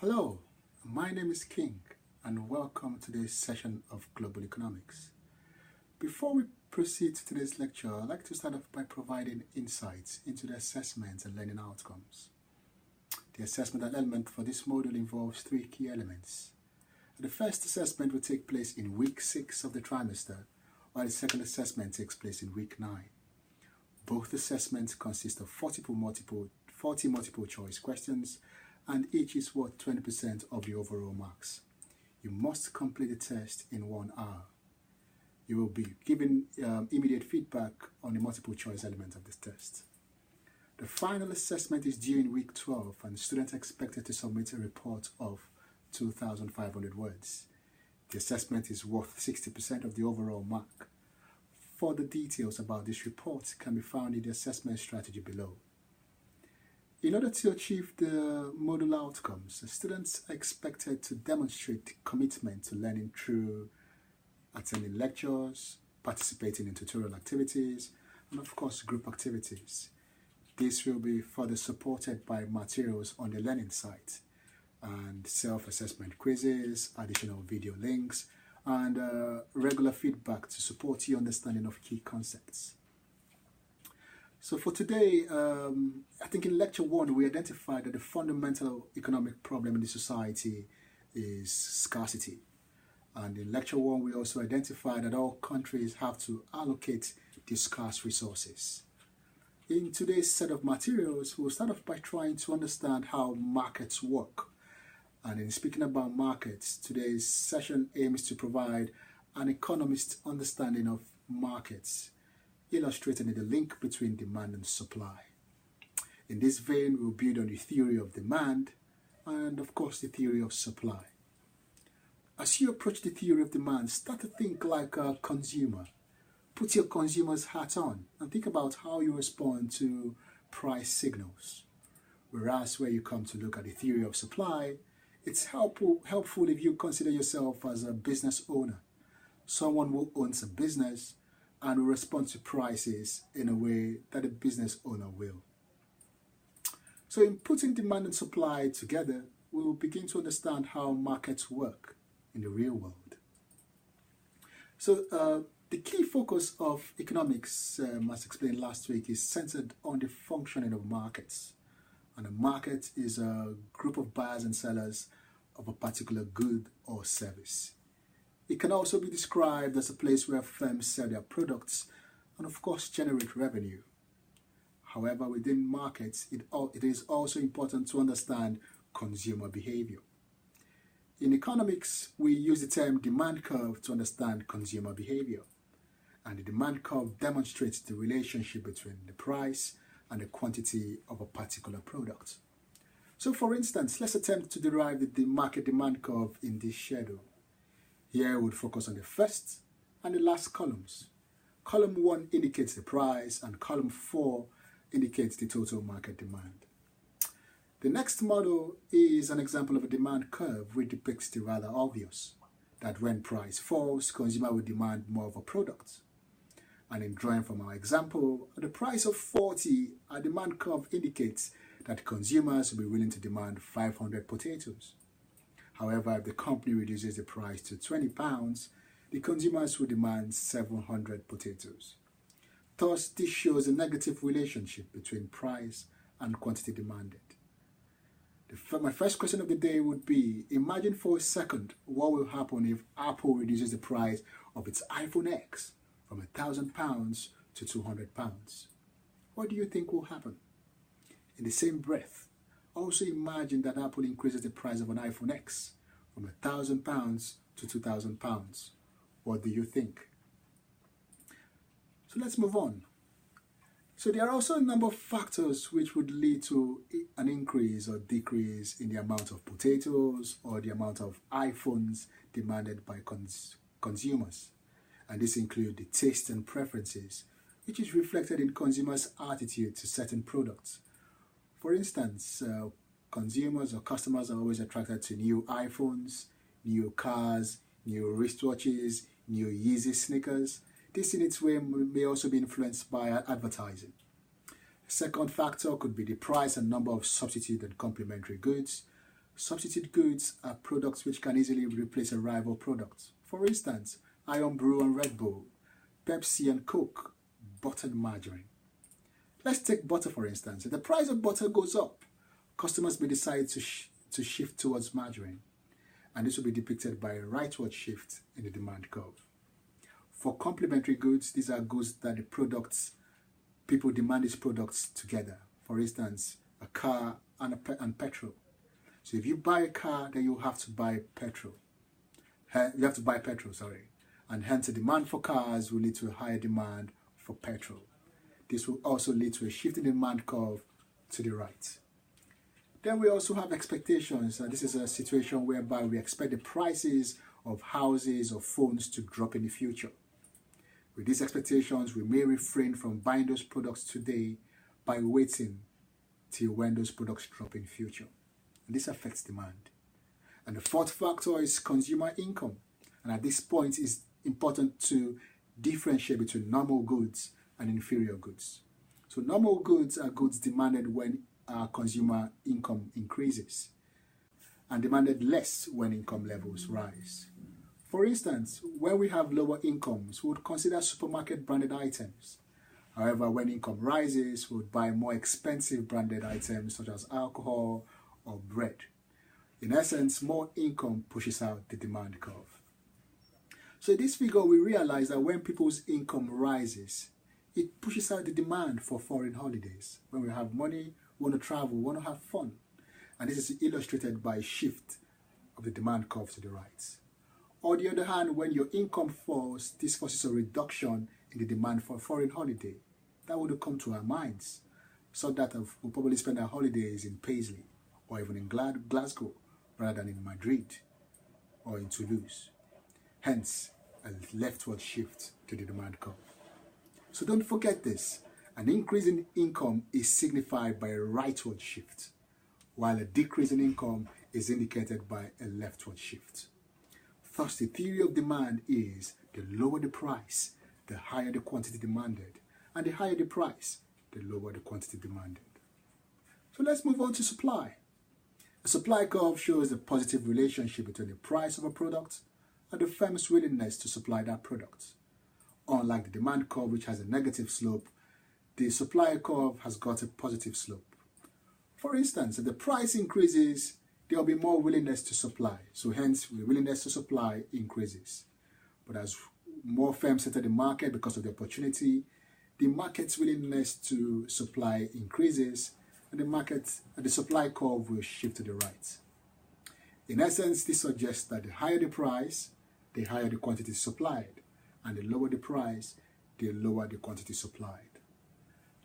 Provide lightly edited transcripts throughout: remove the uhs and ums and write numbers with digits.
Hello, my name is King and welcome to this session of Global Economics. Before we proceed to today's lecture, I'd like to start off by providing insights into the assessments and learning outcomes. The assessment element for this module involves three key elements. The first assessment will take place in week 6 of the trimester, while the second assessment takes place in week 9. Both assessments consist of 40 multiple choice questions, and each is worth 20% of the overall marks. You must complete the test in 1 hour. You will be given immediate feedback on the multiple choice element of this test. The final assessment is due in week 12, and students are expected to submit a report of 2,500 words. The assessment is worth 60% of the overall mark. Further details about this report can be found in the assessment strategy below. In order to achieve the module outcomes, the students are expected to demonstrate commitment to learning through attending lectures, participating in tutorial activities, and of course group activities. This will be further supported by materials on the learning site and self-assessment quizzes, additional video links, and regular feedback to support your understanding of key concepts. So for today, I think in lecture 1, we identified that the fundamental economic problem in the society is scarcity. And in lecture 1, we also identified that all countries have to allocate these scarce resources. In today's set of materials, we'll start off by trying to understand how markets work. And in speaking about markets, today's session aims to provide an economist's understanding of markets, illustrating the link between demand and supply. In this vein, we'll build on the theory of demand and, of course, the theory of supply. As you approach the theory of demand, start to think like a consumer. Put your consumer's hat on and think about how you respond to price signals. Whereas where you come to look at the theory of supply, it's helpful if you consider yourself as a business owner, someone who owns a business and will respond to prices in a way that a business owner will. So in putting demand and supply together, we will begin to understand how markets work in the real world. So the key focus of economics, as explained last week, is centered on the functioning of markets. And a market is a group of buyers and sellers of a particular good or service. It can also be described as a place where firms sell their products and, of course, generate revenue. However, within markets, it is also important to understand consumer behavior. In economics, we use the term demand curve to understand consumer behavior. And the demand curve demonstrates the relationship between the price and the quantity of a particular product. So, for instance, let's attempt to derive the market demand curve in this schedule. Here we'll focus on the first and the last columns. Column 1 indicates the price and column 4 indicates the total market demand. The next model is an example of a demand curve which depicts the rather obvious, that when price falls, consumer will demand more of a product. And in drawing from our example, at the price of 40, our demand curve indicates that consumers will be willing to demand 500 potatoes. However, if the company reduces the price to £20, the consumers will demand 700 potatoes. Thus, this shows a negative relationship between price and quantity demanded. My first question of the day would be, imagine for a second what will happen if Apple reduces the price of its iPhone X from £1,000 to £200. What do you think will happen? In the same breath, also imagine that Apple increases the price of an iPhone X from £1,000 to £2,000. What do you think? So let's move on. So there are also a number of factors which would lead to an increase or decrease in the amount of potatoes or the amount of iPhones demanded by consumers. And this includes the taste and preferences, which is reflected in consumers' attitude to certain products. For instance, consumers or customers are always attracted to new iPhones, new cars, new wristwatches, new Yeezy sneakers. This in its way may also be influenced by advertising. A second factor could be the price and number of substitute and complementary goods. Substitute goods are products which can easily replace a rival product. For instance, Iron Brew and Red Bull, Pepsi and Coke, butter and margarine. Let's take butter for instance. If the price of butter goes up, customers may decide to shift towards margarine, and this will be depicted by a rightward shift in the demand curve. For complementary goods, these are goods that people demand these products together. For instance, a car and petrol. So if you buy a car, then you have to buy petrol. You have to buy petrol, sorry. And hence the demand for cars will lead to a higher demand for petrol. This will also lead to a shift in the demand curve to the right. Then we also have expectations. This is a situation whereby we expect the prices of houses or phones to drop in the future. With these expectations, we may refrain from buying those products today by waiting till when those products drop in the future. And this affects demand. And the fourth factor is consumer income. And at this point, it's important to differentiate between normal goods and inferior goods. So normal goods are goods demanded when consumer income increases and demanded less when income levels rise. For instance, when we have lower incomes, we would consider supermarket branded items. However, when income rises, we would buy more expensive branded items such as alcohol or bread. In essence, more income pushes out the demand curve. So in this figure, we realize that when people's income rises, it pushes out the demand for foreign holidays. When we have money, we want to travel, we want to have fun. And this is illustrated by a shift of the demand curve to the right. On the other hand, when your income falls, this causes a reduction in the demand for a foreign holiday. That would come to our minds, so that we'll probably spend our holidays in Paisley or even in Glasgow rather than in Madrid or in Toulouse. Hence, a leftward shift to the demand curve. So don't forget this. An increase in income is signified by a rightward shift, while a decrease in income is indicated by a leftward shift. Thus, the theory of demand is the lower the price, the higher the quantity demanded, and the higher the price, the lower the quantity demanded. So let's move on to supply. A supply curve shows the positive relationship between the price of a product and the firm's willingness to supply that product. Unlike the demand curve, which has a negative slope, the supply curve has got a positive slope. For instance, if the price increases, there will be more willingness to supply. So hence, the willingness to supply increases. But as more firms enter the market because of the opportunity, the market's willingness to supply increases, and the supply curve will shift to the right. In essence, this suggests that the higher the price, the higher the quantity supplied, and the lower the price, the lower the quantity supplied.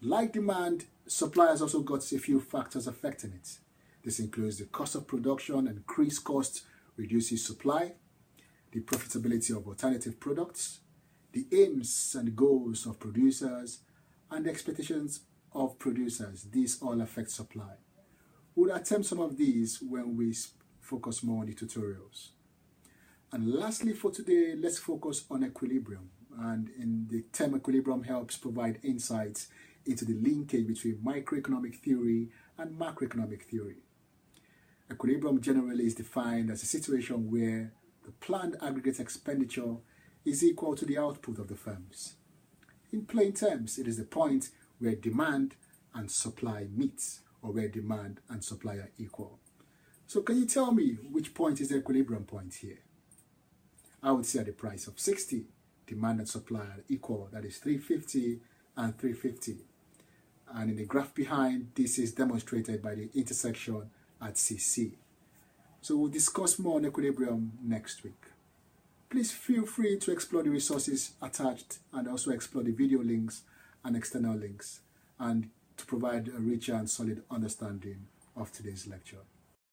Like demand, supply has also got a few factors affecting it. This includes the cost of production. Increased cost reduces supply, the profitability of alternative products, the aims and goals of producers, and the expectations of producers. These all affect supply. We'll attempt some of these when we focus more on the tutorials. And lastly for today, let's focus on equilibrium. And in the term equilibrium helps provide insights into the linkage between microeconomic theory and macroeconomic theory. Equilibrium generally is defined as a situation where the planned aggregate expenditure is equal to the output of the firms. In plain terms, it is the point where demand and supply meet, or where demand and supply are equal. So can you tell me which point is the equilibrium point here? I would say at the price of 60, demand and supply are equal. That is 350 and 350. And in the graph behind, this is demonstrated by the intersection at CC. So we'll discuss more on equilibrium next week. Please feel free to explore the resources attached and also explore the video links and external links, and to provide a richer and solid understanding of today's lecture.